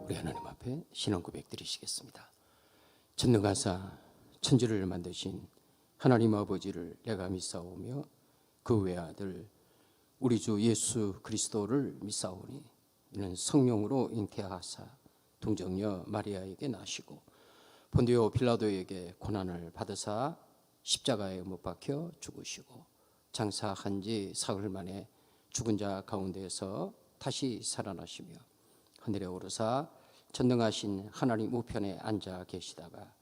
우리 하나님 앞에 신앙 고백 드리시겠습니다. 전능하사 천지를 만드신 하나님 아버지를 내가 믿사오며 그 외아들 우리 주 예수 그리스도를 믿사오니 이는 성령으로 잉태하사 동정녀 마리아에게 나시고 본디오 빌라도에게 고난을 받으사 십자가에 못 박혀 죽으시고 장사한 지 사흘 만에 죽은 자 가운데서 다시 살아나시며 하늘에 오르사 전능하신 하나님 우편에 앉아 계시다가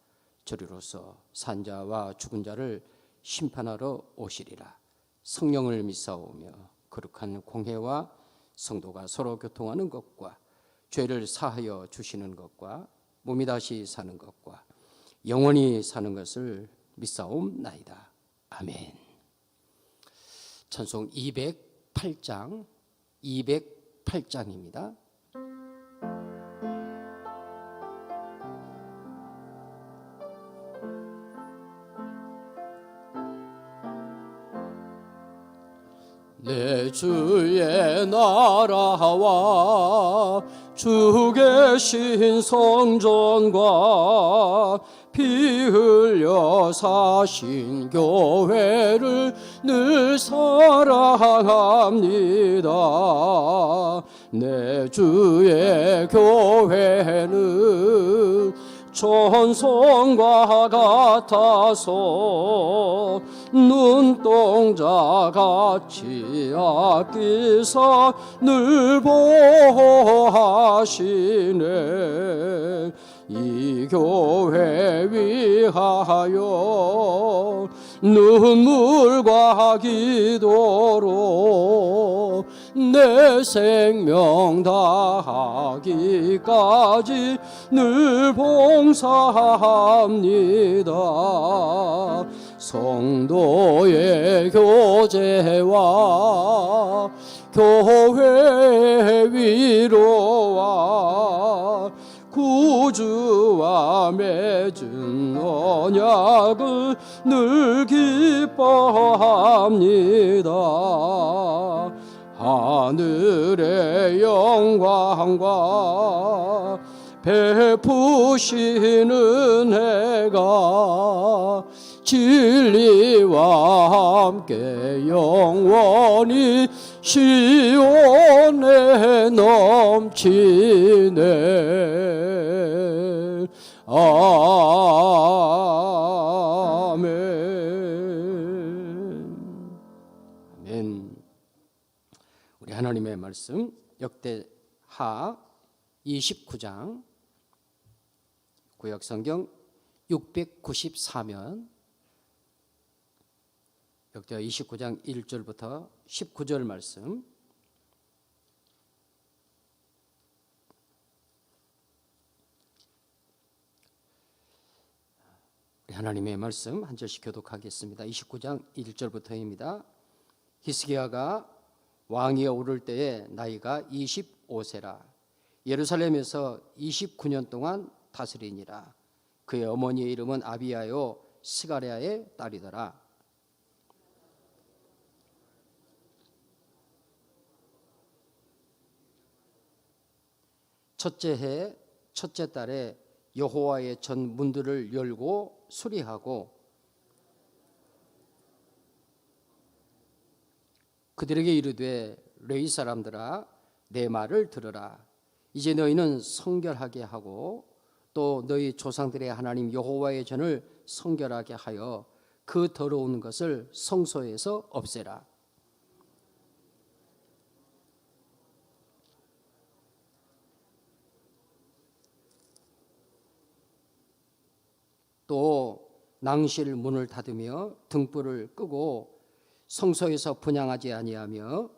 저리로서 산 자와 죽은 자를 심판하러 오시리라. 성령을 믿사오며 거룩한 공회와 성도가 서로 교통하는 것과 죄를 사하여 주시는 것과 몸이 다시 사는 것과 영원히 사는 것을 믿사옵나이다. 아멘. 찬송 208장 208장입니다. 내 주의 나라와 주 계신 성전과 피 흘려 사신 교회를 늘 사랑합니다. 내 주의 교회는 천성과 같아서 눈동자같이 아끼사 늘 보호하시네. 이 교회 위하여 눈물과 기도로 내 생명 다하기까지 늘 봉사합니다. 성도의 교제와 교회 위로와 구주와 맺은 언약을 늘 기뻐합니다. 하늘의 영광과 베푸시는 해가 진리와 함께 영원히 시온에 넘치네. 아멘. 아멘. 우리 하나님의 말씀 역대하 29장 구약성경 694면 역대하 29장 1절부터 19절 말씀. 우리 하나님의 말씀 한 절씩 교독하겠습니다. 29장 1절부터입니다. 히스기야가 왕위에 오를 때에 나이가 25세라. 예루살렘에서 29년 동안 다스리니라. 그의 어머니의 이름은 아비야요 스가랴의 딸이더라. 첫째 해 첫째 달에 여호와의 전 문들을 열고 수리하고 그들에게 이르되 레위 사람들아 내 말을 들으라. 이제 너희는 성결하게 하고 또 너희 조상들의 하나님 여호와의 전을 성결하게 하여 그 더러운 것을 성소에서 없애라. 또 낭실 문을 닫으며 등불을 끄고 성소에서 분향하지 아니하며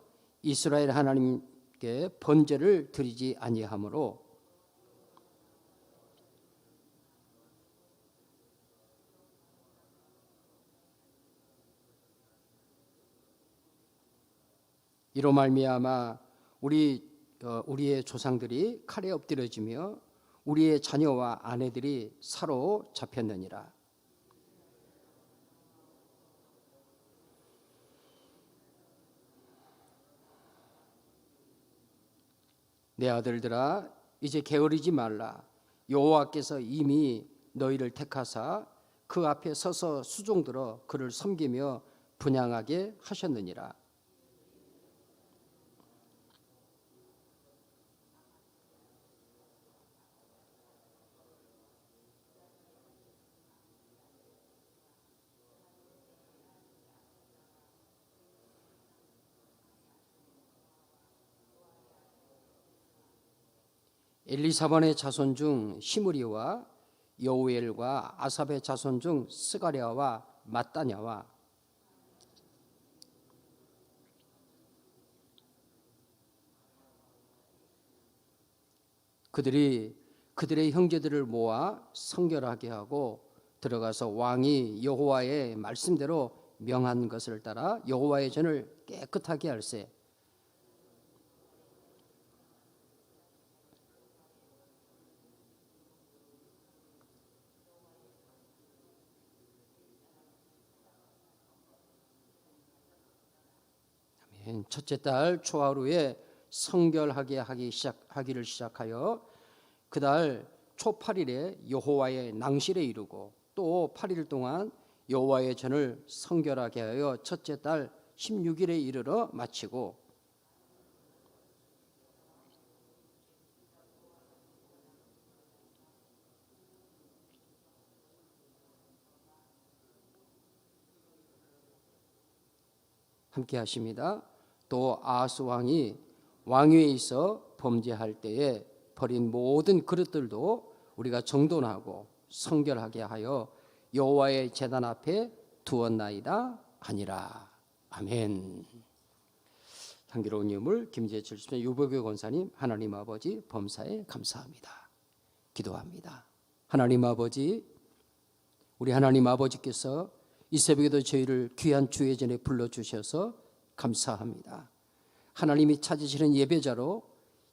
이스라엘 하나님께 번제를 드리지 아니하므로 이로 말미암아 우리의 조상들이 칼에 엎드려지며 우리의 자녀와 아내들이 사로잡혔느니라. 내 아들들아 이제 게으르지 말라. 여호와께서 이미 너희를 택하사 그 앞에 서서 수종들어 그를 섬기며 분향하게 하셨느니라. 엘리사반의 자손 중 시므리와 여우엘과 아삽의 자손 중 스가랴와 마따냐와 그들이 그들의 형제들을 모아 성결하게 하고 들어가서 왕이 여호와의 말씀대로 명한 것을 따라 여호와의 전을 깨끗하게 할세. 첫째 달 초하루에 성결하게 하기를 시작하여 그달 초 8일에 여호와의 낭실에 이르고 또 8일 동안 여호와의 전을 성결하게 하여 첫째 달 16일에 이르러 마치고 함께 하십니다. 또 아하스 왕이 왕위에 있어 범죄할 때에 버린 모든 그릇들도 우리가 정돈하고 성결하게 하여 여호와의 제단 앞에 두었나이다 하니라. 아멘. 향기로운 예물 김재철 집사 유보교 권사님, 하나님 아버지 범사에 감사합니다. 기도합니다. 하나님 아버지, 우리 하나님 아버지께서 이 새벽에도 저희를 귀한 주의 전에 불러주셔서 감사합니다. 하나님이 찾으시는 예배자로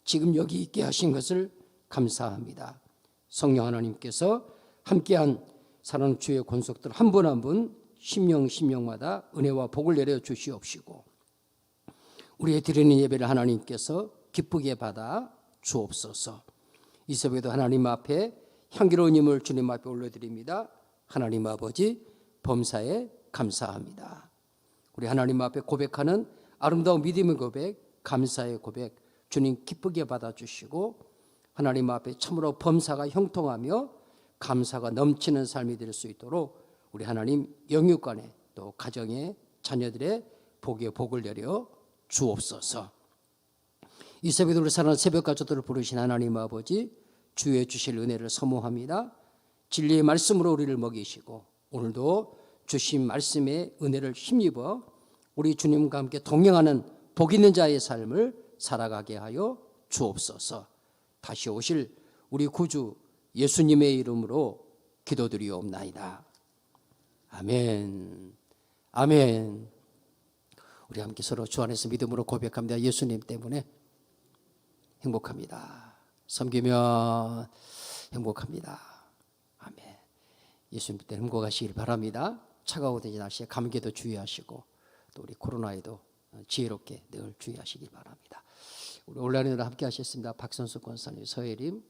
지금 여기 있게 하신 것을 감사합니다. 성령 하나님께서 함께한 사랑하는 주의 권속들 한 분 한 분 심령마다 은혜와 복을 내려 주시옵시고 우리의 드리는 예배를 하나님께서 기쁘게 받아 주옵소서. 이 새벽에도 하나님 앞에 향기로운 예물 주님 앞에 올려드립니다. 하나님 아버지 범사에 감사합니다. 우리 하나님 앞에 고백하는 아름다운 믿음의 고백, 감사의 고백 주님 기쁘게 받아주시고 하나님 앞에 참으로 범사가 형통하며 감사가 넘치는 삶이 될 수 있도록 우리 하나님 영육간에 또 가정의 자녀들의 복에 복을 내려 주옵소서. 이 새벽에 우리 사랑하는 새벽 가족들을 부르신 하나님 아버지 주의 주실 은혜를 사모합니다. 진리의 말씀으로 우리를 먹이시고 오늘도 주신 말씀의 은혜를 힘입어 우리 주님과 함께 동행하는 복 있는 자의 삶을 살아가게 하여 주옵소서. 다시 오실 우리 구주 예수님의 이름으로 기도드리옵나이다. 아멘. 아멘. 우리 함께 서로 주 안에서 믿음으로 고백합니다. 예수님 때문에 행복합니다. 섬기면 행복합니다. 아멘. 예수님 때문에 행복하시길 바랍니다. 차가워진 날씨에 감기에도 주의하시고 또 우리 코로나에도 지혜롭게 늘 주의하시기 바랍니다. 우리 온라인으로 함께 하셨습니다. 박선수 권사님, 서예림,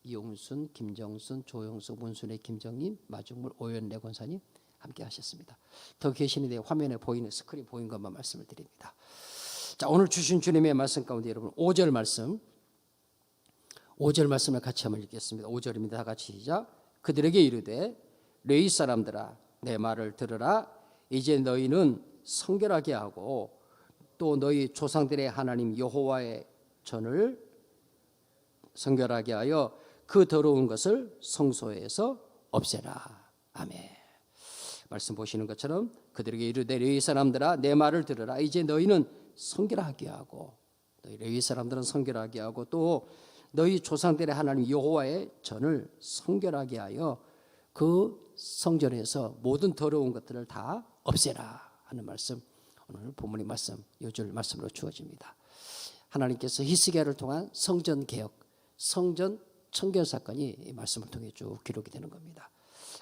이용순, 김정순, 조영수, 문순의 김정님, 마중물 오연래 권사님 함께 하셨습니다. 더 계시는데 화면에 보이는 스크린 보인 것만 말씀을 드립니다. 자, 오늘 주신 주님의 말씀 가운데 여러분 5절 말씀을 같이 한번 읽겠습니다. 5절입니다. 다 같이 시작. 그들에게 이르되 레위 사람들아 내 말을 들으라. 이제 너희는 성결하게 하고 또 너희 조상들의 하나님 여호와의 전을 성결하게 하여 그 더러운 것을 성소에서 없애라. 아멘. 말씀 보시는 것처럼 그들에게 이르되 레위 사람들아 내 말을 들으라. 이제 너희는 성결하게 하고 너희 레위 사람들은 성결하게 하고 또 너희 조상들의 하나님 여호와의 전을 성결하게 하여 그 성전에서 모든 더러운 것들을 다 없애라 하는 말씀, 오늘 본문의 말씀, 요절 말씀으로 주어집니다. 하나님께서 히스기야를 통한 성전 개혁, 성전 청결 사건이 이 말씀을 통해 쭉 기록이 되는 겁니다.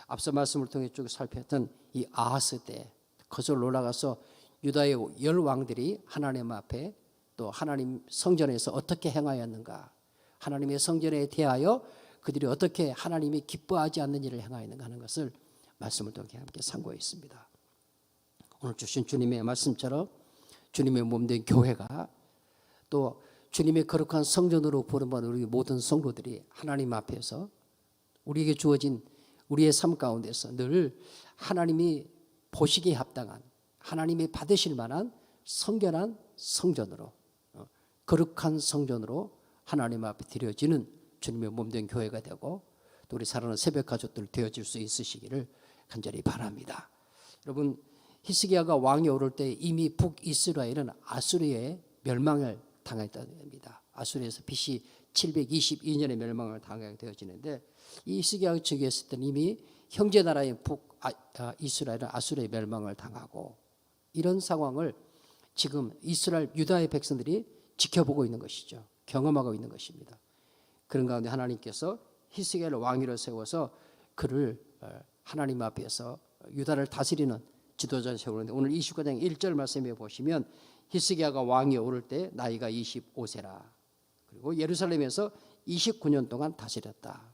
앞서 말씀을 통해 쭉 살폈던 이 아하스 때 거슬러 올라가서 유다의 10왕들이 하나님 앞에 또 하나님 성전에서 어떻게 행하였는가, 하나님의 성전에 대하여 그들이 어떻게 하나님이 기뻐하지 않는 일을 행하였는가 하는 것을 말씀을 통해 함께 상고했습니다. 오늘 주신 주님의 말씀처럼 주님의 몸된 교회가 또 주님의 거룩한 성전으로 부름받은 우리 모든 성도들이 하나님 앞에서 우리에게 주어진 우리의 삶 가운데서 늘 하나님이 보시기에 합당한, 하나님이 받으실 만한 성결한 성전으로, 거룩한 성전으로 하나님 앞에 드려지는 주님의 몸된 교회가 되고 또 우리 사랑하는 새벽 가족들 되어질 수 있으시기를 간절히 바랍니다. 여러분, 히스기야가 왕이 오를 때 이미 북이스라엘은 아수르의 멸망을 당했다는 겁니다. 아수르에서 BC 722년에 멸망을 당하게 되어지는데 이 히스기야가 즉위했을 때는 이미 형제 나라인 북이스라엘은 아수르의 멸망을 당하고 이런 상황을 지금 이스라엘 유다의 백성들이 지켜보고 있는 것이죠. 경험하고 있는 것입니다. 그런 가운데 하나님께서 히스기야를 왕위로 세워서 그를 하나님 앞에서 유다를 다스리는 지도자를 세우는데 오늘 29장 1절 말씀에 보시면 히스기야가 왕위에 오를 때 나이가 25세라. 그리고 예루살렘에서 29년 동안 다스렸다.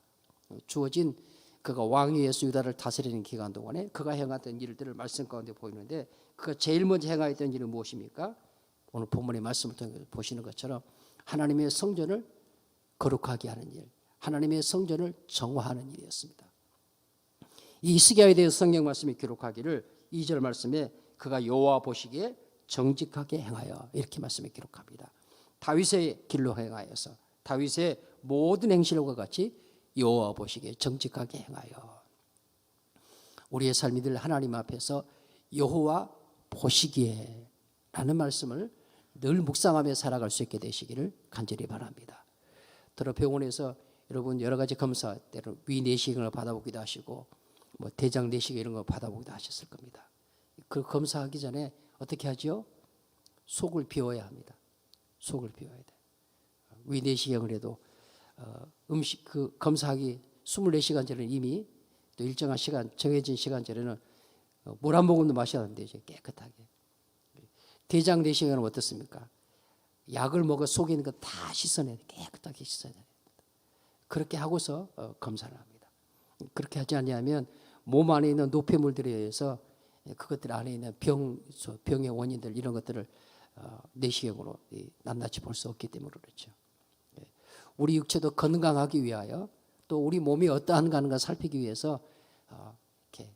주어진 그가 왕위에서 유다를 다스리는 기간 동안에 그가 행했던 일들을 말씀 가운데 보이는데 그가 제일 먼저 행하였던 일은 무엇입니까? 오늘 본문의 말씀을 통해 보시는 것처럼 하나님의 성전을 거룩하게 하는 일, 하나님의 성전을 정화하는 일이었습니다. 이 히스기야에 대해서 성경 말씀이 기록하기를 2절 말씀에 그가 여호와 보시기에 정직하게 행하여 이렇게 말씀에 기록합니다. 다윗의 길로 행하여서 다윗의 모든 행실과 같이 여호와 보시기에 정직하게 행하여 우리의 삶이 늘 하나님 앞에서 여호와 보시기에 라는 말씀을 늘 묵상하며 살아갈 수 있게 되시기를 간절히 바랍니다. 들어 병원에서 여러분 여러 가지 검사 때로 위 내시경을 받아보기도 하시고 뭐 대장 내시경 이런 거 받아보기도 하셨을 겁니다. 그 검사하기 전에 어떻게 하죠? 속을 비워야 합니다. 속을 비워야 돼. 위 내시경을 해도 음식 그 검사하기 24시간 전에 이미 또 일정한 시간 정해진 시간 전에는 물 한 모금도 마셔야 하는데 이제 깨끗하게. 대장 내시경은 어떻습니까? 약을 먹어 속에 있는 거 다 씻어내야 돼. 깨끗하게 씻어야 돼. 그렇게 하고서 검사를 합니다. 그렇게 하지 않으면 몸 안에 있는 노폐물들에 의해서 그것들 안에 있는 병의 원인들 이런 것들을 내시경으로 낱낱이 볼 수 없기 때문에 그렇죠. 우리 육체도 건강하기 위하여 또 우리 몸이 어떠한가 하는 걸 살피기 위해서 이렇게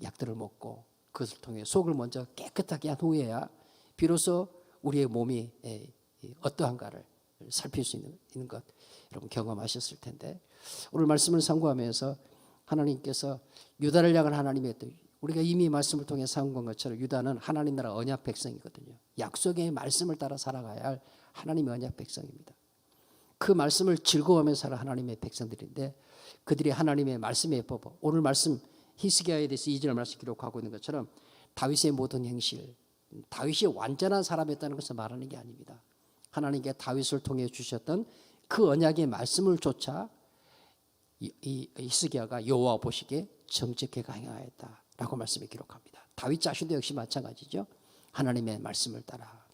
약들을 먹고 그것을 통해 속을 먼저 깨끗하게 한 후에야 비로소 우리의 몸이 어떠한가를 살필 수 있는 것 여러분 경험하셨을 텐데 오늘 말씀을 상고하면서 하나님께서 유다를 향한 하나님의 뜻 우리가 이미 말씀을 통해 상고한 것처럼 유다는 하나님 나라 언약 백성이거든요. 약속의 말씀을 따라 살아가야 할 하나님의 언약 백성입니다. 그 말씀을 즐거워하며 살아 하나님의 백성들인데 그들이 하나님의 말씀에 법어 오늘 말씀 히스기야에 대해서 2절 말씀 기록하고 있는 것처럼 다윗의 모든 행실 다윗이 완전한 사람이었다는 것을 말하는 게 아닙니다. 하나님께 다윗을 통해 주셨던 그 언약의 말씀을 쫓아 이 히스기야가 여호와 보시기에 정직하게 행하였다라고 말씀에 기록합니다. 다윗 자신도 역시 마찬가지죠. 하나님의 말씀을 따라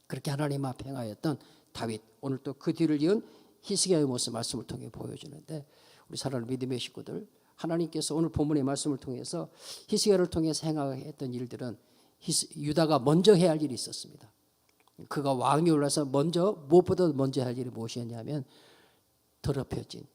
그렇게 하나님 앞에 행하였던 다윗 오늘 또 그 뒤를 이은 히스기야의 모습 말씀을 통해 보여주는데 우리 사랑하는 믿음의 식구들 하나님께서 오늘 본문의 말씀을 통해서 히스기야를 통해서 행하였던 일들은 유다가 먼저 해야 할 일이 있었습니다. 그가 왕이 올라서 무엇보다 먼저 할 일이 무엇이었냐면 더럽혀진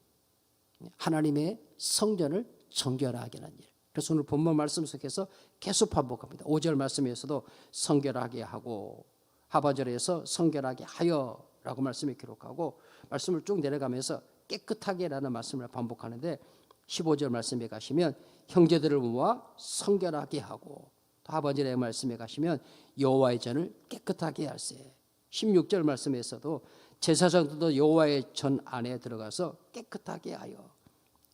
하나님의 성전을 정결하게 하는 일. 그래서 오늘 본문 말씀 속에서 계속 반복합니다. 5절 말씀에서도 성결하게 하고 하반절에서 성결하게 하여 라고 말씀을 기록하고 말씀을 쭉 내려가면서 깨끗하게 라는 말씀을 반복하는데 15절 말씀에 가시면 형제들을 모아 성결하게 하고 또 하반절의 말씀에 가시면 여호와의 전을 깨끗하게 할세 16절 말씀에서도 제사장들도 여호와의 전 안에 들어가서 깨끗하게 하여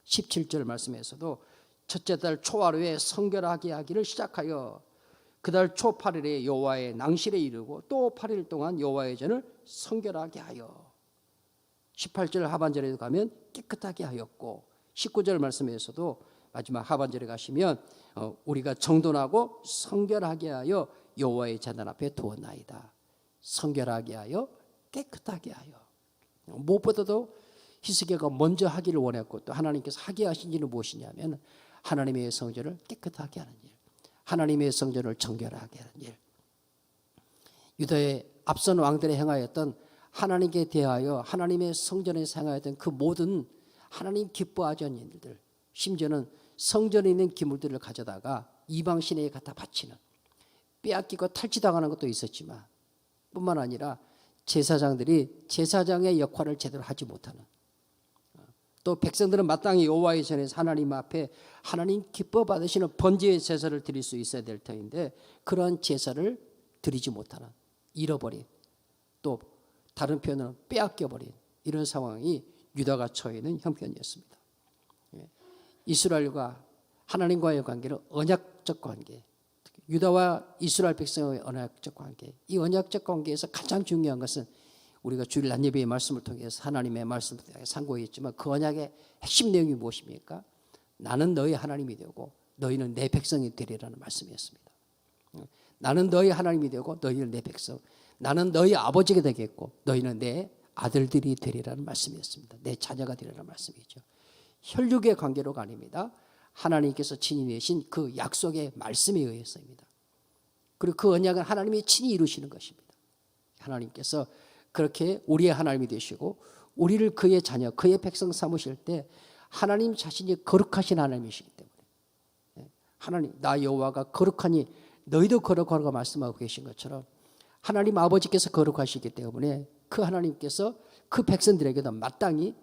17절 말씀에서도 첫째 달 초하루에 성결하게 하기를 시작하여 그달 초 8일에 여호와의 낭실에 이르고 또 8일 동안 여호와의 전을 성결하게 하여 18절 하반절에 가면 깨끗하게 하였고 19절 말씀에서도 마지막 하반절에 가시면 우리가 정돈하고 성결하게 하여 여호와의 제단 앞에 두었나이다. 성결하게 하여 깨끗하게 하여 무엇보다도 히스기야가 먼저 하기를 원했고 또 하나님께서 하게 하신 일은 무엇이냐면 하나님의 성전을 깨끗하게 하는 일, 하나님의 성전을 정결하게 하는 일. 유다의 앞선 왕들이 행하였던 하나님께 대하여 하나님의 성전에서 행하였던 그 모든 하나님 기뻐하지 않는 일들, 심지어는 성전에 있는 기물들을 가져다가 이방 신에게 갖다 바치는, 빼앗기고 탈취당하는 것도 있었지만 뿐만 아니라 제사장들이 제사장의 역할을 제대로 하지 못하는, 또 백성들은 마땅히 여호와의 전에서 하나님 앞에 하나님 기뻐 받으시는 번제의 제사를 드릴 수 있어야 될 터인데 그러한 제사를 드리지 못하는, 잃어버린, 또 다른 표현은 빼앗겨버린 이런 상황이 유다가 처해 있는 형편이었습니다. 이스라엘과 하나님과의 관계는 언약적 관계, 유다와 이스라엘 백성의 언약적 관계, 이 언약적 관계에서 가장 중요한 것은 우리가 주일 낮예배의 말씀을 통해서 하나님의 말씀을 통해 상고했지만 그 언약의 핵심 내용이 무엇입니까? 나는 너희 하나님이 되고 너희는 내 백성이 되리라는 말씀이었습니다. 나는 너희 하나님이 되고 너희는 내 백성, 나는 너희 아버지가 되겠고 너희는 내 아들들이 되리라는 말씀이었습니다. 내 자녀가 되리라는 말씀이죠. 혈육의 관계로가 아닙니다. 하나님께서 친히 내신 그 약속의 말씀에 의해서입니다. 그리고 그 언약은 하나님이 친히 이루시는 것입니다. 하나님께서 그렇게 우리의 하나님이 되시고 우리를 그의 자녀, 그의 백성 삼으실 때 하나님 자신이 거룩하신 하나님이시기 때문에, 하나님 나 여호와가 거룩하니 너희도 거룩하라고 말씀하고 계신 것처럼 하나님 아버지께서 거룩하시기 때문에 그 하나님께서 그 백성들에게도 마땅히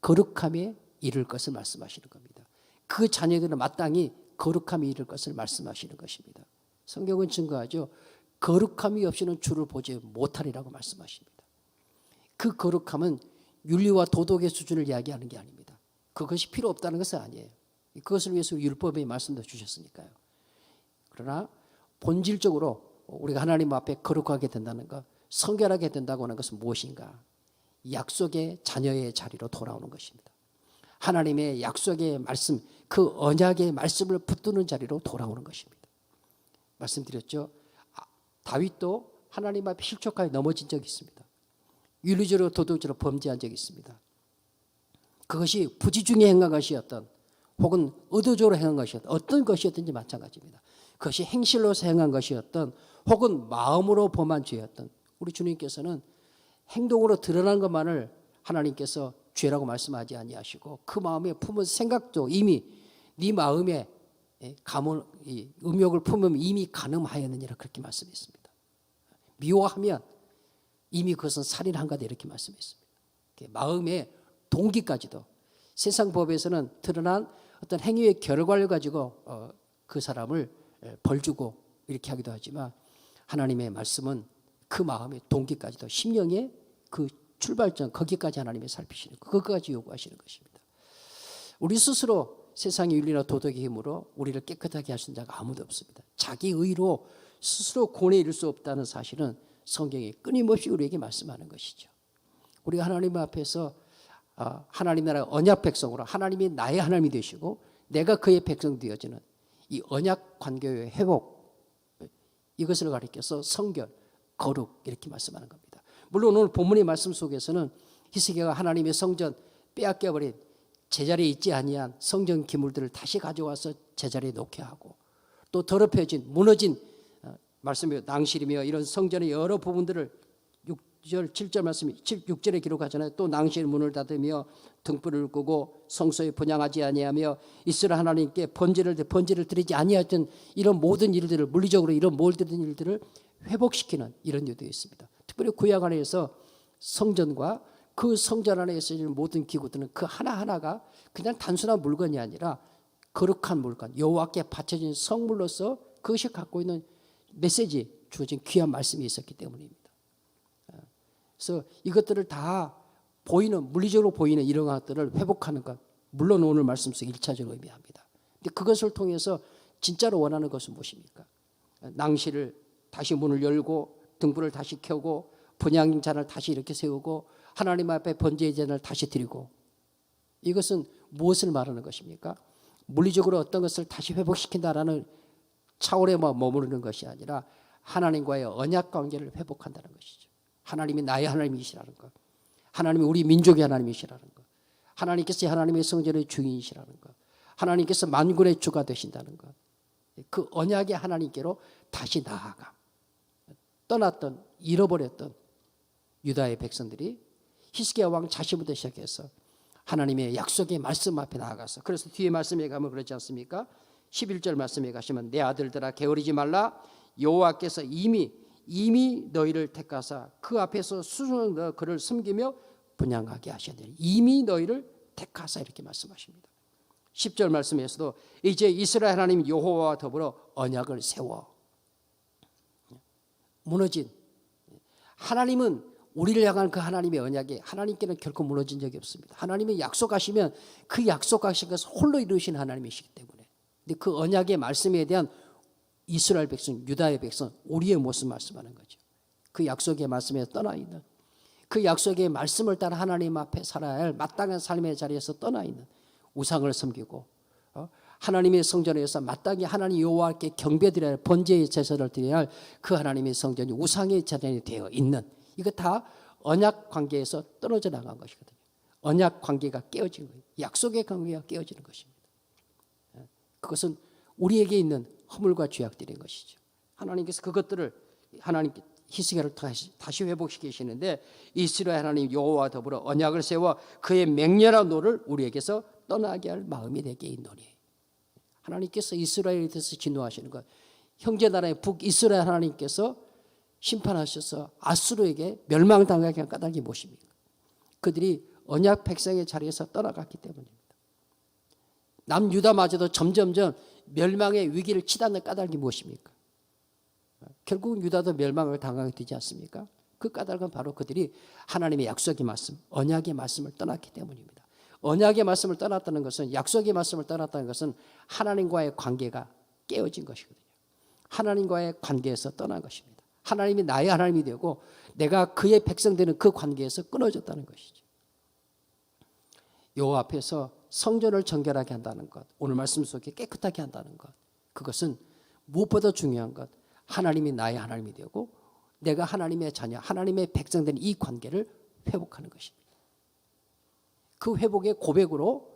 거룩함에 이를 것을 말씀하시는 겁니다. 그 자녀들은 마땅히 거룩함에 이를 것을 말씀하시는 것입니다. 성경은 증거하죠. 거룩함이 없이는 주를 보지 못하리라고 말씀하십니다. 그 거룩함은 윤리와 도덕의 수준을 이야기하는 게 아닙니다. 그것이 필요 없다는 것은 아니에요. 그것을 위해서 율법의 말씀도 주셨으니까요. 그러나 본질적으로 우리가 하나님 앞에 거룩하게 된다는 것, 성결하게 된다고 하는 것은 무엇인가? 약속의 자녀의 자리로 돌아오는 것입니다. 하나님의 약속의 말씀, 그 언약의 말씀을 붙드는 자리로 돌아오는 것입니다. 말씀드렸죠. 다윗도 하나님 앞에 실족하여 넘어진 적이 있습니다. 윤리적으로 도덕적으로 범죄한 적이 있습니다. 그것이 부지중에 행한 것이었던 혹은 의도적으로 행한 것이었던 어떤 것이었든지 마찬가지입니다. 그것이 행실로서 행한 것이었던 혹은 마음으로 범한 죄였던, 우리 주님께서는 행동으로 드러난 것만을 하나님께서 죄라고 말씀하지 아니하시고 그 마음에 품은 생각도 이미 네 마음에 음욕을 품으면 이미 간음하였느니라 그렇게 말씀했습니다. 미워하면 이미 그것은 살인한 거다 이렇게 말씀했습니다. 마음의 동기까지도 세상 법에서는 드러난 어떤 행위의 결과를 가지고 그 사람을 벌 주고 이렇게 하기도 하지만 하나님의 말씀은 그 마음의 동기까지도 심령의 그 출발점 거기까지 하나님이 살피시는 것, 그것까지 요구하시는 것입니다. 우리 스스로 세상의 윤리나 도덕의 힘으로 우리를 깨끗하게 하신 자가 아무도 없습니다. 자기 의로 스스로 구원에 이를 수 없다는 사실은 성경이 끊임없이 우리에게 말씀하는 것이죠. 우리가 하나님 앞에서 하나님 나라의 언약 백성으로 하나님이 나의 하나님이 되시고 내가 그의 백성 되어지는 이 언약 관계의 회복, 이것을 가리켜서 성결, 거룩 이렇게 말씀하는 겁니다. 물론 오늘 본문의 말씀 속에서는 히스기야가 하나님의 성전 빼앗겨버린 제자리에 있지 아니한 성전 기물들을 다시 가져와서 제자리에 놓게 하고 또 더럽혀진 무너진 말씀이 낭실이며 이런 성전의 여러 부분들을 6절 7절 말씀이 6절에 기록하잖아요. 또 낭실 문을 닫으며 등불을 끄고 성소에 분향하지 아니하며 이스라엘 하나님께 번제를 드리지 아니하던 이런 모든 일들을 물리적으로 이런 모든 일들을 회복시키는 이런 일도 있습니다. 특별히 구약 안에서 성전과 그 성전 안에 있는 모든 기구들은 그 하나하나가 그냥 단순한 물건이 아니라 거룩한 물건, 여호와께 바쳐진 성물로서 그것이 갖고 있는 메시지, 주어진 귀한 말씀이 있었기 때문입니다. 그래서 이것들을 다 보이는, 물리적으로 보이는 이런 것들을 회복하는 것, 물론 오늘 말씀 속 1차적으로 의미합니다. 근데 그것을 통해서 진짜로 원하는 것은 무엇입니까? 낭실을 다시 문을 열고 등불을 다시 켜고 분향잔을 다시 이렇게 세우고 하나님 앞에 번제의 제단을 다시 드리고, 이것은 무엇을 말하는 것입니까? 물리적으로 어떤 것을 다시 회복시킨다라는 차원에만 머무르는 것이 아니라 하나님과의 언약 관계를 회복한다는 것이죠. 하나님이 나의 하나님이시라는 것, 하나님이 우리 민족의 하나님이시라는 것, 하나님께서 하나님의 성전의 주인이시라는 것, 하나님께서 만군의 주가 되신다는 것, 그 언약의 하나님께로 다시 나아가 떠났던, 잃어버렸던 유다의 백성들이 히스기야 왕 자신부터 시작해서 하나님의 약속의 말씀 앞에 나아가서, 그래서 뒤에 말씀에 가면 그렇지 않습니까? 11절 말씀에 가시면 내 아들들아 게으르지 말라. 여호와께서 이미 너희를 택하사 그 앞에서 수순 그를 섬기며 분향하게 하셨느니, 이미 너희를 택하사 이렇게 말씀하십니다. 10절 말씀에서도 이제 이스라엘 하나님 여호와와 더불어 언약을 세워. 무너진 하나님은 우리를 향한 그 하나님의 언약이 하나님께는 결코 무너진 적이 없습니다. 하나님이 약속하시면 그 약속하신 것을 홀로 이루신 하나님이시기 때문에, 근데 그 언약의 말씀에 대한 이스라엘 백성, 유다의 백성, 우리의 모습 말씀하는 거죠. 그 약속의 말씀에 떠나 있는, 그 약속의 말씀을 따라 하나님 앞에 살아야 할 마땅한 삶의 자리에서 떠나 있는, 우상을 섬기고 하나님의 성전에서 마땅히 하나님 여호와께 경배드려야 할, 번제의 제사를 드려야 할 그 하나님의 성전이 우상의 제단이 되어 있는, 이거 다 언약 관계에서 떨어져 나간 것이거든요. 언약 관계가 깨어진 거예요. 약속의 관계가 깨어지는 것입니다. 그것은 우리에게 있는 허물과 죄악들인 것이죠. 하나님께서 그것들을, 하나님께 히스기야를 다시 회복시키시는데, 이스라엘 하나님 여호와와 더불어 언약을 세워 그의 맹렬한 노를 우리에게서 떠나게 할 마음이 내게 있노니. 하나님께서 이스라엘에 대해서 진노하시는 것, 형제 나라의 북이스라엘 하나님께서 심판하셔서 아수르에게 멸망당하게 한 까닭이 무엇입니까? 그들이 언약 백성의 자리에서 떠나갔기 때문입니다. 남유다마저도 점점점 멸망의 위기를 치닫는 까닭이 무엇입니까? 결국 유다도 멸망을 당하게 되지 않습니까? 그 까닭은 바로 그들이 하나님의 약속의 말씀, 언약의 말씀을 떠났기 때문입니다. 언약의 말씀을 떠났다는 것은, 약속의 말씀을 떠났다는 것은 하나님과의 관계가 깨어진 것이거든요. 하나님과의 관계에서 떠난 것입니다. 하나님이 나의 하나님이 되고 내가 그의 백성 되는 그 관계에서 끊어졌다는 것이죠. 여호와 앞에서 성전을 정결하게 한다는 것, 오늘 말씀 속에 깨끗하게 한다는 것, 그것은 무엇보다 중요한 것, 하나님이 나의 하나님이 되고 내가 하나님의 자녀, 하나님의 백성 되는 이 관계를 회복하는 것입니다. 그 회복의 고백으로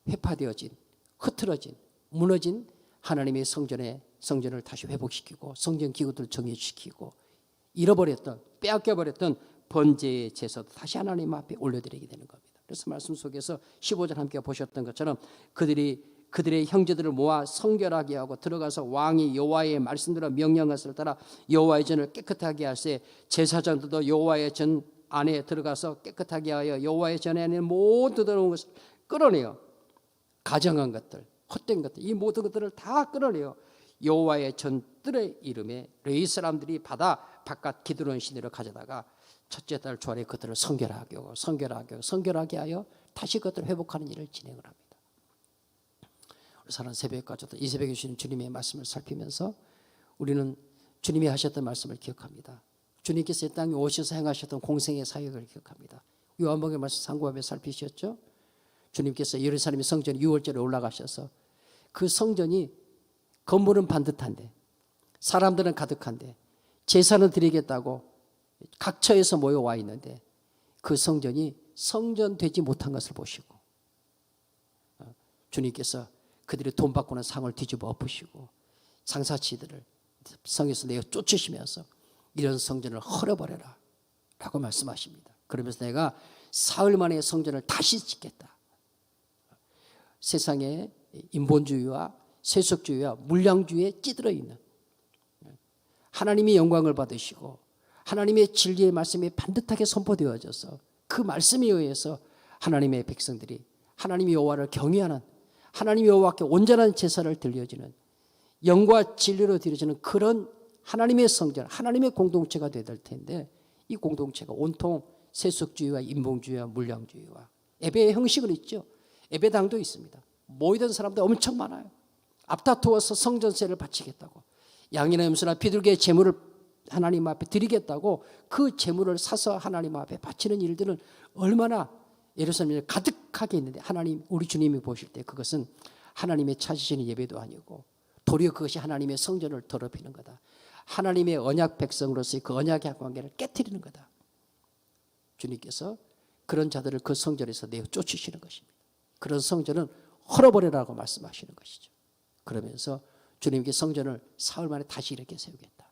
회파되어진, 흐트러진, 무너진 하나님의 성전을 다시 회복시키고 성전 기구들을 정리시키고 잃어버렸던, 빼앗겨버렸던 번제의 제사도 다시 하나님 앞에 올려드리게 되는 겁니다. 그래서 말씀 속에서 15절 함께 보셨던 것처럼 그들의 형제들을 모아 성결하게 하고 들어가서 왕이 여호와의 말씀대로 명령한 것을 따라 여호와의 전을 깨끗하게 하세. 제사장들도 여호와의 전 안에 들어가서 깨끗하게 하여 여호와의 전에 있는 모든 더러운 것을 끌어내요. 가정한 것들, 헛된 것들, 이 모든 것들을 다 끌어내요. 여호와의 전뜰의 이름에 레위 사람들이 받아 바깥 기드론 시내로 가져다가 첫째 달 초하루에 그들을 성결하게 하여 다시 그들을 회복하는 일을 진행을 합니다. 우리 사는 새벽까지도 이 새벽에 주신 주님의 말씀을 살피면서 우리는 주님이 하셨던 말씀을 기억합니다. 주님께서 이 땅에 오셔서 행하셨던 공생의 사역을 기억합니다. 요한복음 말씀 상고하며 살피셨죠. 주님께서 예루살렘 성전 6월절에 올라가셔서 그 성전이 건물은 반듯한데 사람들은 가득한데 제사는 드리겠다고 각처에서 모여와 있는데 그 성전이 성전되지 못한 것을 보시고 주님께서 그들이 돈 받고는 상을 뒤집어 엎으시고 장사치들을 성에서 내어 쫓으시면서 이런 성전을 헐어버려라 라고 말씀하십니다. 그러면서 내가 사흘 만에 성전을 다시 짓겠다. 세상에 인본주의와 세속주의와 물량주의에 찌들어 있는 하나님이 영광을 받으시고 하나님의 진리의 말씀이 반듯하게 선포되어져서 그 말씀에 의해서 하나님의 백성들이 하나님 여호와를 경외하는 하나님 여호와께 온전한 제사를 드려지는 영과 진리로 드려지는 그런 하나님의 성전, 하나님의 공동체가 되어야 될 텐데 이 공동체가 온통 세속주의와 인본주의와 물량주의와 예배의 형식은 있죠. 예배당도 있습니다. 모이던 사람들 엄청 많아요. 앞다투어서 성전세를 바치겠다고 양이나 염소나 비둘기의 제물을 하나님 앞에 드리겠다고 그 제물을 사서 하나님 앞에 바치는 일들은 얼마나 예루살렘에 가득하게 있는데 하나님 우리 주님이 보실 때 그것은 하나님의 찾으시는 예배도 아니고 도리어 그것이 하나님의 성전을 더럽히는 거다. 하나님의 언약 백성으로서의 그 언약의 관계를 깨트리는 거다. 주님께서 그런 자들을 그 성전에서 내어 쫓으시는 것입니다. 그런 성전은 헐어버리라고 말씀하시는 것이죠. 그러면서 주님께 성전을 사흘 만에 다시 이렇게 세우겠다.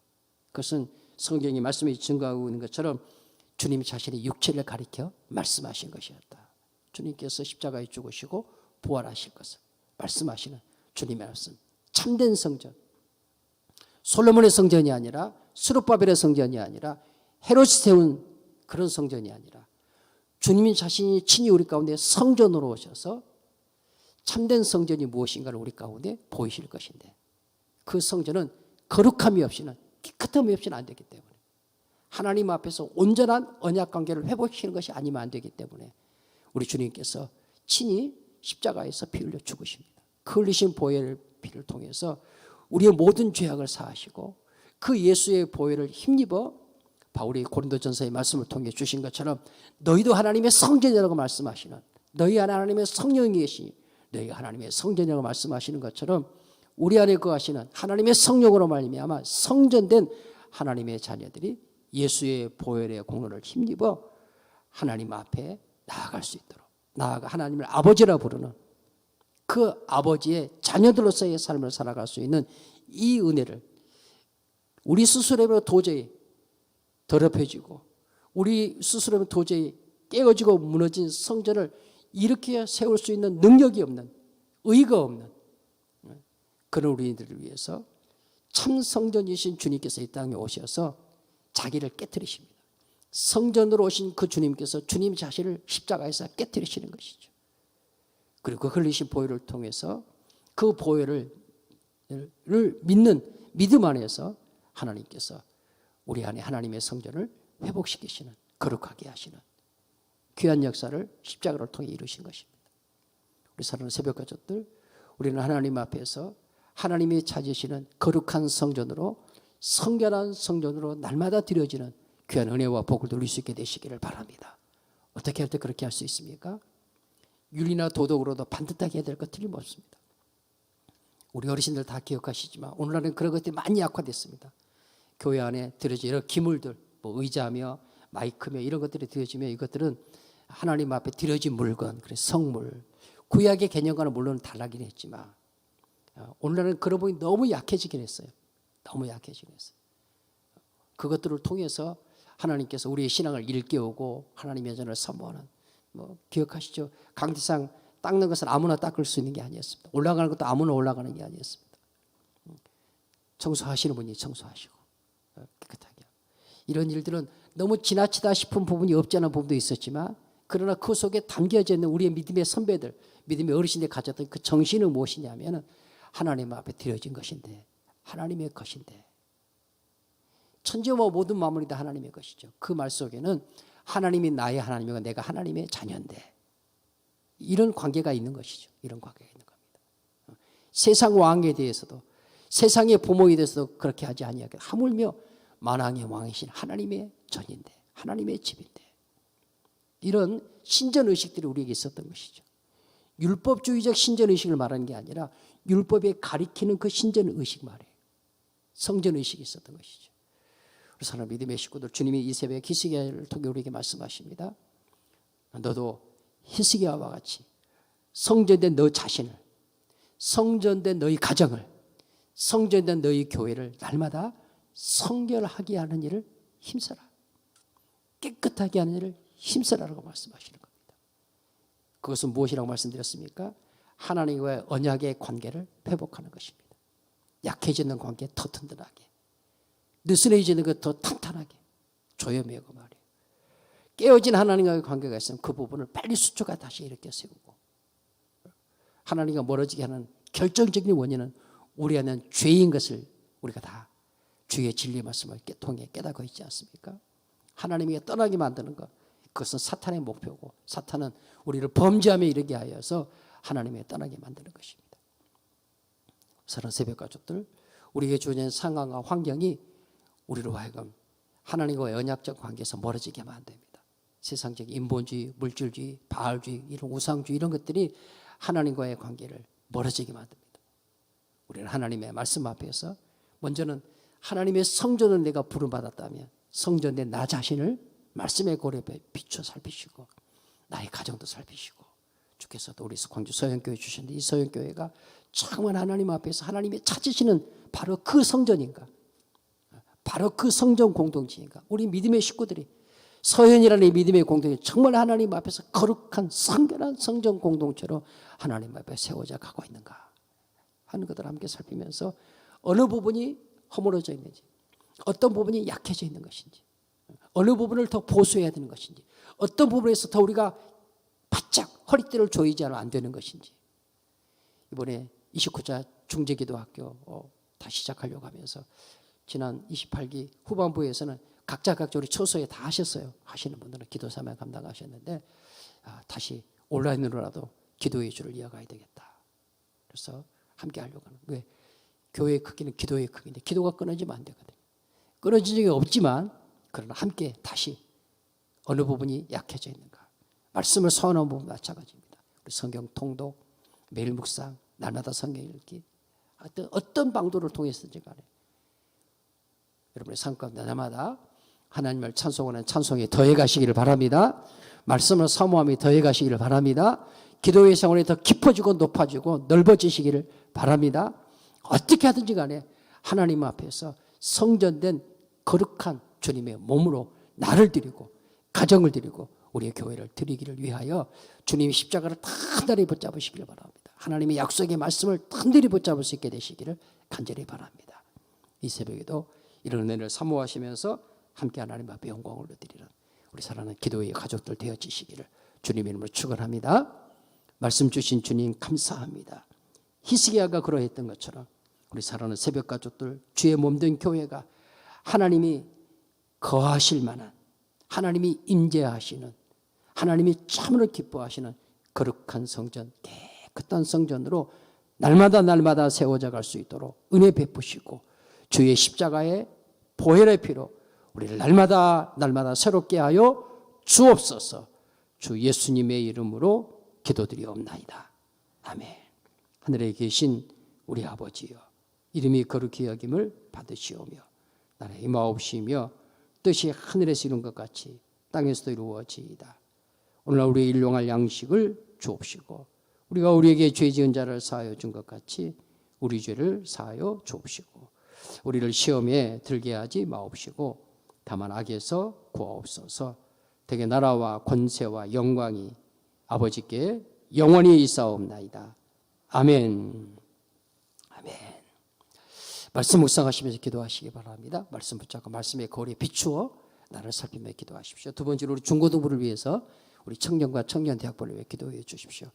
그것은 성경이 말씀이 증거하고 있는 것처럼 주님 자신의 육체를 가리켜 말씀하신 것이었다. 주님께서 십자가에 죽으시고 부활하실 것을 말씀하시는 주님의 말씀. 참된 성전. 솔로몬의 성전이 아니라 스룹바벨의 성전이 아니라 헤롯이 세운 그런 성전이 아니라 주님 자신이 친히 우리 가운데 성전으로 오셔서 참된 성전이 무엇인가를 우리 가운데 보이실 것인데 그 성전은 거룩함이 없이는 깨끗함이 없이는 안 되기 때문에 하나님 앞에서 온전한 언약 관계를 회복시키는 것이 아니면 안 되기 때문에 우리 주님께서 친히 십자가에서 피 흘려 죽으십니다. 그 흘리신 보혈 피를 통해서 우리의 모든 죄악을 사하시고 그 예수의 보혈을 힘입어 바울이 고린도전서의 말씀을 통해 주신 것처럼 너희도 하나님의 성전이라고 말씀하시는 너희 안에 하나님의 성령이 계시니 너희가 하나님의 성전이라고 말씀하시는 것처럼 우리 안에 거하시는 하나님의 성령으로 말미암아 성전된 하나님의 자녀들이 예수의 보혈의 공로를 힘입어 하나님 앞에 나아갈 수 있도록 나아가 하나님을 아버지라 부르는 그 아버지의 자녀들로서의 삶을 살아갈 수 있는 이 은혜를 우리 스스로로 도저히 더럽혀지고 우리 스스로는 도저히 깨어지고 무너진 성전을 일으켜 세울 수 있는 능력이 없는 의가 없는 그런 우리들을 위해서 참 성전이신 주님께서 이 땅에 오셔서 자기를 깨뜨리십니다. 성전으로 오신 그 주님께서 주님 자신을 십자가에서 깨뜨리시는 것이죠. 그리고 그 흘리신 보혈을 통해서 그 보혈을 믿는 믿음 안에서 하나님께서 우리 안에 하나님의 성전을 회복시키시는 거룩하게 하시는 귀한 역사를 십자가를 통해 이루신 것입니다. 우리 사랑하는 새벽 가족들, 우리는 하나님 앞에서 하나님이 찾으시는 거룩한 성전으로 성결한 성전으로 날마다 드려지는 귀한 은혜와 복을 누릴 수 있게 되시기를 바랍니다. 어떻게 할 때 그렇게 할 수 있습니까? 윤리나 도덕으로도 반듯하게 해야 될 것 틀림없습니다. 우리 어르신들 다 기억하시지만 오늘날은 그런 것들이 많이 약화됐습니다. 교회 안에 드려진 이런 기물들, 뭐 의자며 마이크며 이런 것들이 드려지며 이것들은 하나님 앞에 드려진 물건, 그래서 성물, 구약의 개념과는 물론 달라긴 했지만 오늘날은 그런 부분이 너무 약해지긴 했어요. 너무 약해지긴 했어요. 그것들을 통해서 하나님께서 우리의 신앙을 일깨우고 하나님의 전을 선포하는 뭐 기억하시죠? 강지상 닦는 것은 아무나 닦을 수 있는 게 아니었습니다. 올라가는 것도 아무나 올라가는 게 아니었습니다. 청소하시는 분이 청소하시고 깨끗하게 이런 일들은 너무 지나치다 싶은 부분이 없지 않은 부분도 있었지만 그러나 그 속에 담겨져 있는 우리의 믿음의 선배들, 믿음의 어르신들이 가졌던 그 정신은 무엇이냐면 하나님 앞에 드려진 것인데 하나님의 것인데 천지와 모든 만물이 다 하나님의 것이죠. 그 말 속에는 하나님이 나의 하나님이고 내가 하나님의 자녀인데 이런 관계가 있는 것이죠. 이런 관계가 있는 겁니다. 세상 왕에 대해서도 세상의 부모에 대해서도 그렇게 하지 아니하게 하물며 만왕의 왕이신 하나님의 전인데 하나님의 집인데 이런 신전의식들이 우리에게 있었던 것이죠. 율법주의적 신전의식을 말하는 게 아니라 율법에 가리키는 그 신전의식 말이에요. 성전의식이 있었던 것이죠. 그래서 하나님 믿음의 식구들 주님이 이 새벽에 히스기야를 통해 우리에게 말씀하십니다. 너도 히스기야와 같이 성전된 너 자신을 성전된 너희 가정을 성전된 너희 교회를 날마다 성결하게 하는 일을 힘써라. 깨끗하게 하는 일을 힘써라라고 말씀하시는 겁니다. 그것은 무엇이라고 말씀드렸습니까? 하나님과의 언약의 관계를 회복하는 것입니다. 약해지는 관계 더 튼튼하게 느슨해지는 것 더 탄탄하게 조여매고 말이에요. 깨어진 하나님과의 관계가 있으면 그 부분을 빨리 수초가 다시 일으켜 세우고 하나님과 멀어지게 하는 결정적인 원인은 우리 안에 죄인 것을 우리가 다 주의 진리 말씀을 통해 깨닫고 있지 않습니까? 하나님에게 떠나게 만드는 것 그것은 사탄의 목표고 사탄은 우리를 범죄함에 이르게 하여서 하나님에게 떠나게 만드는 것입니다. 사랑하는 새벽 가족들 우리에게 주어진 상황과 환경이 우리로 하여금 하나님과의 언약적 관계에서 멀어지게 만듭니다. 세상적인 인본주의, 물질주의, 바알주의, 이런 우상주의 이런 것들이 하나님과의 관계를 멀어지게 만듭니다. 우리는 하나님의 말씀 앞에서 먼저는 하나님의 성전을 내가 부름받았다면 성전된 나 자신을 말씀의 고리에 비춰 살피시고 나의 가정도 살피시고 주께서도 우리 광주 서영교회 주셨는데 이 서영교회가 정말 하나님 앞에서 하나님이 찾으시는 바로 그 성전인가, 바로 그 성전 공동체인가. 우리 믿음의 식구들이 서현이라는 믿음의 공동체 정말 하나님 앞에서 거룩한 성결한 성전 공동체로 하나님 앞에 세워져 가고 있는가 하는 것들을 함께 살피면서 어느 부분이 허물어져 있는지, 어떤 부분이 약해져 있는 것인지, 어느 부분을 더 보수해야 되는 것인지, 어떤 부분에서 더 우리가 바짝 허리띠를 조이지 않으면 안 되는 것인지, 이번에 29자 중재기도학교 다시 시작하려고 하면서 지난 28기 후반부에서는 각자각자 우리 초소에 다 하셨어요. 하시는 분들은 기도 사명 감당하셨는데 다시 온라인으로라도 기도의 줄을 이어가야 되겠다. 그래서 함께 하려고 하는. 왜? 교회의 크기는 기도의 크기인데 기도가 끊어지면 안 되거든요. 끊어진 적이 없지만 그러나 함께 다시 어느 부분이 약해져 있는가. 말씀을 서원하는 부분 마찬가지입니다. 우리 성경 통독, 매일 묵상, 날마다 성경 읽기, 어떤 방도를 통해서든지 간에 여러분의 삶 가운데 날마다 하나님을 찬송하는 찬송에 더해 가시기를 바랍니다. 말씀을 사모함이 더해 가시기를 바랍니다. 기도의 생활이 더 깊어지고 높아지고 넓어지시기를 바랍니다. 어떻게 하든지 간에 하나님 앞에서 성전된 거룩한 주님의 몸으로 나를 드리고 가정을 드리고 우리의 교회를 드리기를 위하여 주님의 십자가를 단단히 붙잡으시기를 바랍니다. 하나님의 약속의 말씀을 단단히 붙잡을 수 있게 되시기를 간절히 바랍니다. 이 새벽에도 이런 은혜를 사모하시면서 함께 하나님 앞에 영광을 드리는 우리 사랑하는 기도의 가족들 되어지시기를 주님의 이름으로 축원합니다. 말씀 주신 주님 감사합니다. 히스기야가 그러했던 것처럼 우리 사랑하는 새벽 가족들, 주의 몸된 교회가 하나님이 거하실 만한, 하나님이 임재하시는, 하나님이 참으로 기뻐하시는 거룩한 성전, 깨끗한 성전으로 날마다 세워져 갈 수 있도록 은혜 베푸시고 주의 십자가의 보혈의 피로 우리를 날마다 새롭게 하여 주옵소서. 주 예수님의 이름으로 기도드리옵나이다. 아멘. 하늘에 계신 우리 아버지여, 이름이 거룩히 여김을 받으시오며 나라의 임하옵시며 뜻이 하늘에서 이룬 것 같이 땅에서도 이루어지이다. 오늘날 우리의 일용할 양식을 주옵시고 우리가 우리에게 죄 지은 자를 사하여 준 것 같이 우리 죄를 사하여 주옵시고 우리를 시험에 들게 하지 마옵시고 다만 악에서 구하옵소서. 대개 나라와 권세와 영광이 아버지께 영원히 있사옵나이다. 아멘. 아멘. 말씀 묵상하시면서 기도하시기 바랍니다. 말씀 붙잡고 말씀의 거리에 비추어 나를 살피며 기도하십시오. 두 번째로 우리 중고등부를 위해서 우리 청년과 청년대학부를 위해 기도해 주십시오.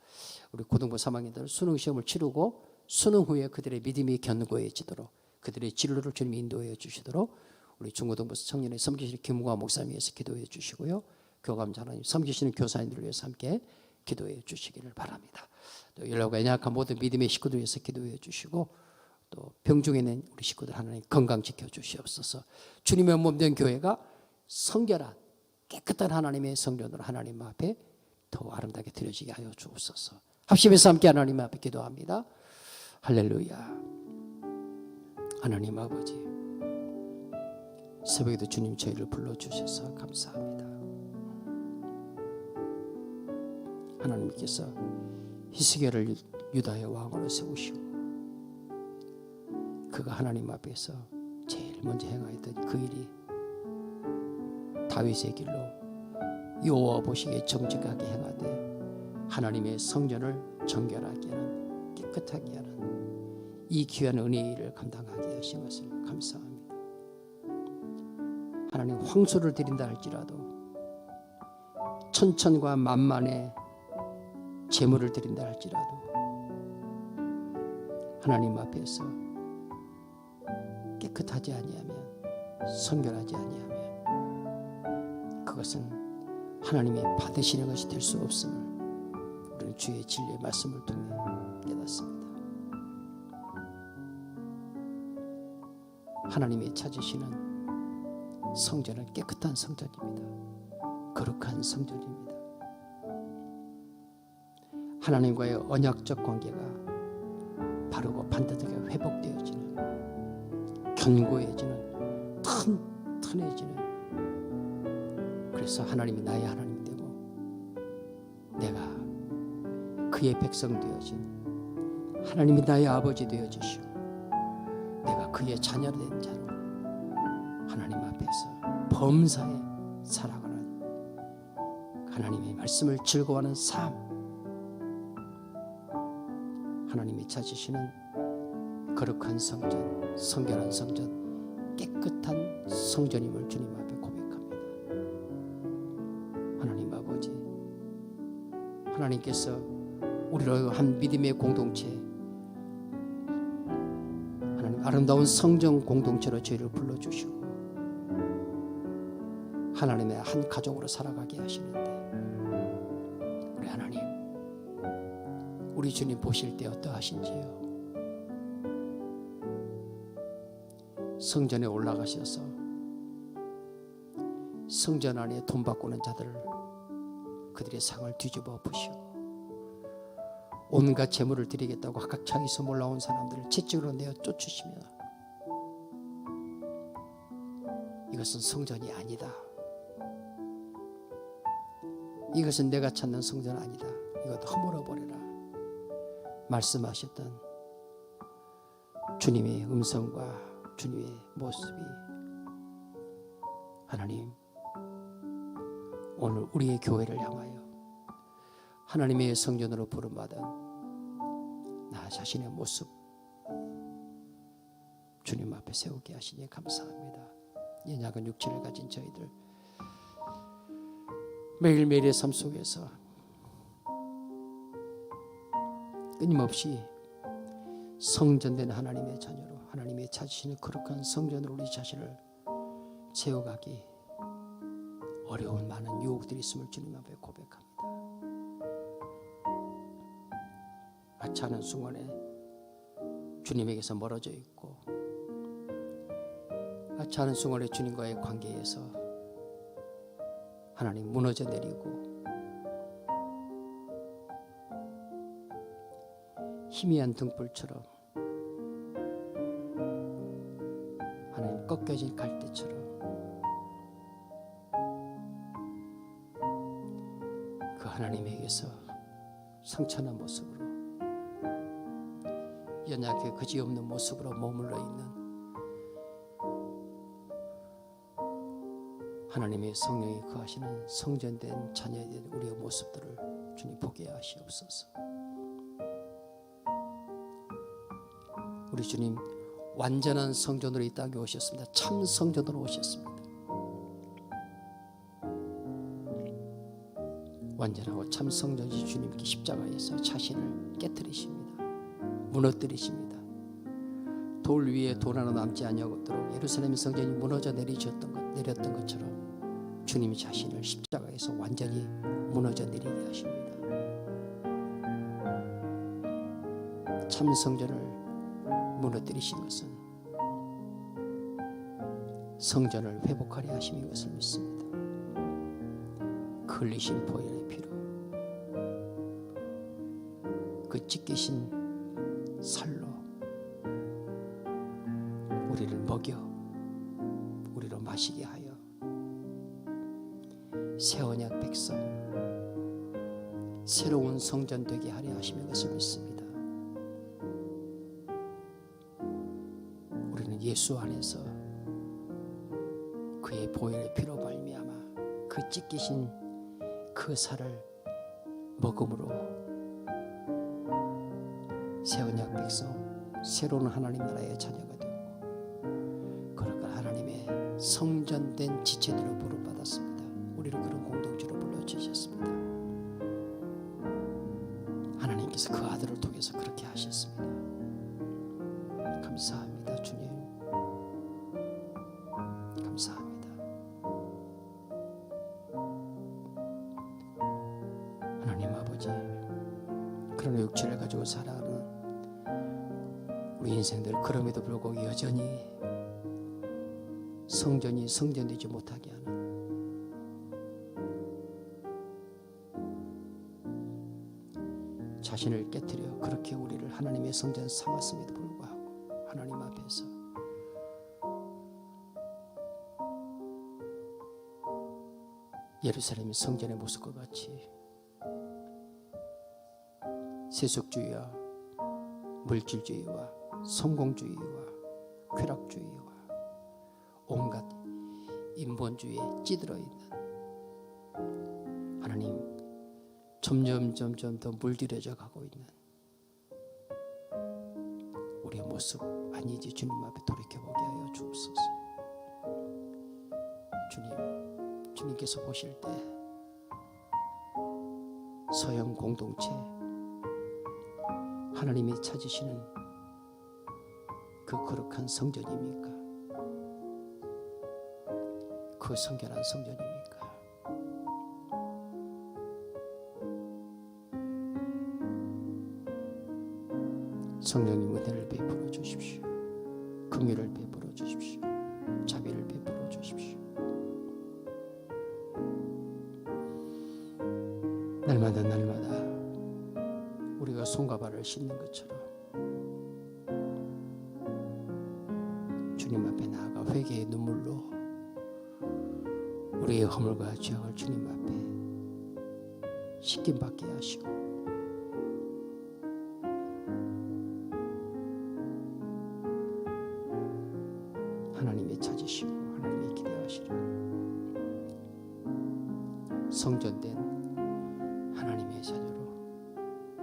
우리 고등부 3학년들 수능 시험을 치르고 수능 후에 그들의 믿음이 견고해지도록 그들의 진로를 주님이 인도해 주시도록 우리 중고등부 청년의 섬기시는 김우화 목사님 위해서 기도해 주시고요. 교감자 하나님 섬기시는 교사님들을 위해서 함께 기도해 주시기를 바랍니다. 또 연락과 연약한 모든 믿음의 식구들 위해서 기도해 주시고 또 병중에 있는 우리 식구들 하나님 건강 지켜주시옵소서. 주님의 몸된 교회가 성결한 깨끗한 하나님의 성전으로 하나님 앞에 더 아름답게 드려지게 하여 주옵소서. 합심해서 함께 하나님 앞에 기도합니다. 할렐루야. 하나님 아버지, 새벽에도 주님 저희를 불러주셔서 감사합니다. 하나님께서 히스기야를 유다의 왕으로 세우시고 그가 하나님 앞에서 제일 먼저 행하였던 그 일이 다윗의 길로 여호와 보시기에 정직하게 행하되 하나님의 성전을 정결하게 하는 깨끗하게 하는 이 귀한 은혜의 일을 감당하게 하신 것을 감사합니다. 하나님 황소를 드린다 할지라도 천천과 만만의 제물을 드린다 할지라도 하나님 앞에서 깨끗하지 아니하면 성결하지 아니하면 그것은 하나님이 받으시는 것이 될 수 없음을 우리는 주의 진리의 말씀을 통해 깨닫습니다. 하나님이 찾으시는 성전은 깨끗한 성전입니다. 거룩한 성전입니다. 하나님과의 언약적 관계가 바르고 반듯하게 회복되어지는 견고해지는 튼튼해지는 그래서 하나님이 나의 하나님 되고 내가 그의 백성 되어진 하나님이 나의 아버지 되어주시고 내가 그의 자녀 된 자로 하나님 앞에서 범사에 살아가는 하나님의 말씀을 즐거워하는 삶, 하나님이 찾으시는 거룩한 성전, 성결한 성전, 깨끗한 성전임을 주님 앞에 고백합니다. 하나님 아버지, 하나님께서 우리로 한 믿음의 공동체, 하나님 아름다운 성전 공동체로 저희를 불러주시고 하나님의 한 가족으로 살아가게 하시는데 우리 하나님, 우리 주님 보실 때 어떠하신지요? 성전에 올라가셔서 성전 안에 돈 바꾸는 자들 그들의 상을 뒤집어 보시고 온갖 재물을 드리겠다고 각각창에서 올라온 사람들을 채찍으로 내어 쫓으시며 이것은 성전이 아니다. 이것은 내가 찾는 성전 아니다. 이것도 허물어버려라 말씀하셨던 주님의 음성과 주님의 모습이 하나님 오늘 우리의 교회를 향하여 하나님의 성전으로 부름받은 나 자신의 모습 주님 앞에 세우게 하시니 감사합니다. 연약한 육체를 가진 저희들 매일매일의 삶 속에서 끊임없이 성전된 하나님의 자녀로 하나님의 찾으시는 거룩한 성전으로 우리 자신을 채워가기 어려운 많은 유혹들이 있음을 주님 앞에 고백합니다. 하찮은 순간에 주님에게서 멀어져 있고 하찮은 순간에 주님과의 관계에서 하나님 무너져 내리고 희미한 등불처럼 하나님 꺾여진 갈대처럼 그 하나님에게서 상처난 모습으로 연약해 그지없는 모습으로 머물러 있는 하나님의 성령이 거하시는 성전된 자녀에 대한 우리의 모습들을 주님 보게 하시옵소서. 우리 주님 완전한 성전으로 이 땅에 오셨습니다. 참 성전으로 오셨습니다. 완전하고 참 성전이 주님께 십자가에서 자신을 깨뜨리십니다. 무너뜨리십니다. 돌 위에 돌 하나 남지 아니하도록 예루살렘 성전이 무너져 내렸던 것처럼 주님이 자신을 십자가에서 완전히 무너져 내리게 하십니다. 참 성전을 무너뜨리신 것은 성전을 회복하려 하심인 것을 믿습니다. 그 흘리신 보혈의 피로 그 찢기신 살로 우리를 먹여 우리로 마시게 하여 새 언약 백성 새로운 성전 되게 하려 하시는 것을 믿습니다. 우리는 예수 안에서 그의 보혈의 피로 말미암아 그 찢기신 그 살을 먹음으로 새 언약 백성 새로운 하나님 나라의 자녀가 되고 그러니까 하나님의 성전된 지체들로 부름받았습니다. 우리를 그런 공동체로 불러주셨습니다. 하나님께서 그 아들을 통해서 그렇게 하셨습니다. 감사합니다. 주님 감사합니다. 하나님 아버지, 그런 육체를 가지고 살아가는 우리 인생들 그럼에도 불구하고 여전히 성전이 성전되지 못하게 하는 자신을 깨뜨려 그렇게 우리를 하나님의 성전 삼았음에도 불구하고 하나님 앞에서 예루살렘 성전의 모습과 같이 세속주의와 물질주의와 성공주의와 쾌락주의와 온갖 인본주의에 찌들어 있는 하나님, 점점 더 물들여져 가고 있는 우리의 모습 아니지. 주님 앞에 돌이켜보게 하여 주옵소서. 주님께서 보실 때 서양 공동체, 하나님이 찾으시는 그 거룩한 성전입니까? 그 성결한 성전입니까? 성령님 은혜를 베풀어 주십시오. 긍휼을 베풀어 주십시오. 자비를 베풀어 주십시오. 날마다 우리가 손과 발을 씻는 것처럼 주님 앞에 나아가 회개의 눈물로 우리의 허물과 죄악을 주님 앞에 씻김 받게 하시고 하나님이 찾으시고 하나님이 기대하시는 성전된 하나님의 자녀로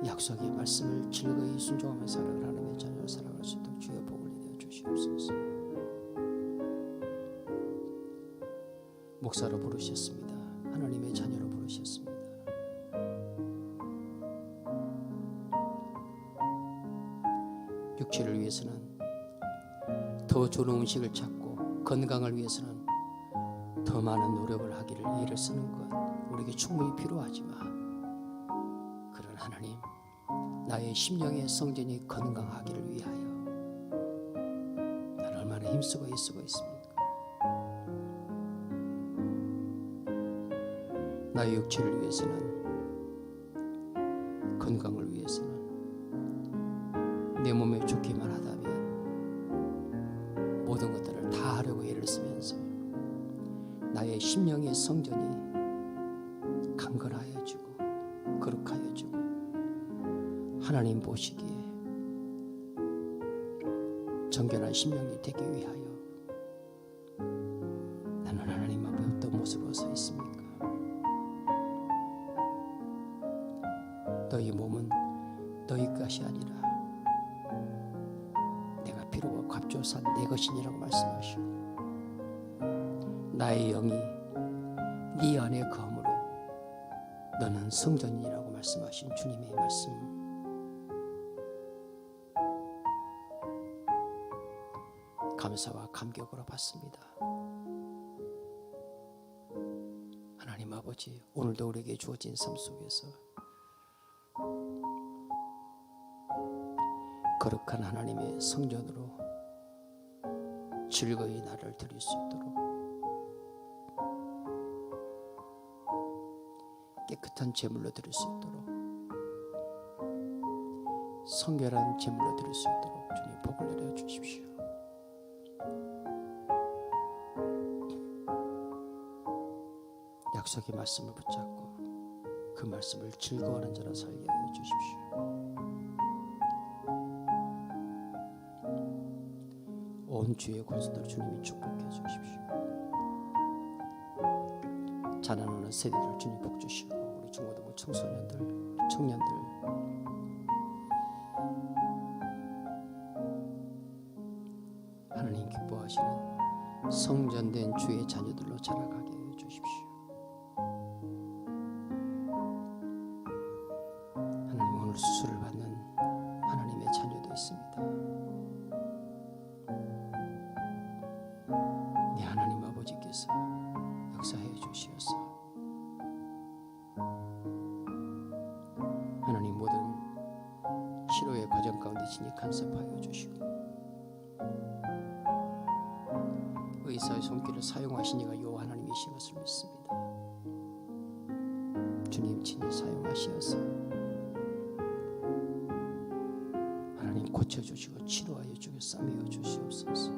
약속의 말씀을 즐거이 순종하며 살아갈 하나님의 자녀로 살아갈 수 있도록 주여 복을 내려 주시옵소서. 목사로 부르셨습니다. 하나님의 자녀로 부르셨습니다. 육체를 위해서는 더 좋은 음식을 찾고 건강을 위해서는 더 많은 노력을 하기를 애를 쓰는 것 우리에게 충분히 필요하지만 그런 하나님, 나의 심령의 성전이 건강하기를 위하여 나는 얼마나 힘쓰고 애쓰고 있습니까? 나의 육체를 위해서는, 건강을 위해서는, 내 몸에 좋기만 하다면 모든 것들을 다 하려고 애를 쓰면서 나의 심령의 성전이 강건하여지고 거룩하여지고 하나님 보시기에 정결한 심령이 되기 위하여 나는 하나님 앞에 어떤 모습으로 서 있습니까? 너희 몸은 너희 것이 아니라 내가 피로고 값주어 산 내 것이니라고 말씀하시고 나의 영이 네 안에 거함으로 너는 성전이라고 말씀하신 주님의 말씀, 감사와 감격으로 받습니다. 하나님 아버지, 오늘도 우리에게 주어진 삶 속에서 거룩한 하나님의 성전으로 즐거이 나를 드릴 수 있도록 깨끗한 제물로 드릴 수 있도록 성결한 제물로 드릴 수 있도록 주님 복을 내려 주십시오. 약속의 말씀을 붙잡고 그 말씀을 즐거워하는 자로 살게 하여 주십시오. 온 주의 권속들 주님이 축복해 주십시오. 자라나는 세대들 주님 복 주시고 우리 중고등부 청소년들, 청년들 하나님 기뻐하시는 성전된 주의 자녀들로 자라가게 해 주십시오. 하나님, 오늘 수술을 받는 하나님의 자녀도 있습니다. 네 하나님 아버지께서 역사해 주시옵소서. 하나님, 모든 치료의 과정 가운데 진히 간섭하여 주시고 의사의 손길을 사용하신 이가 요 하나님이신 것을 믿습니다. 주님 친히 사용하시어서 하나님 고쳐주시고 치료하여 주고 싸매어 주시옵소서.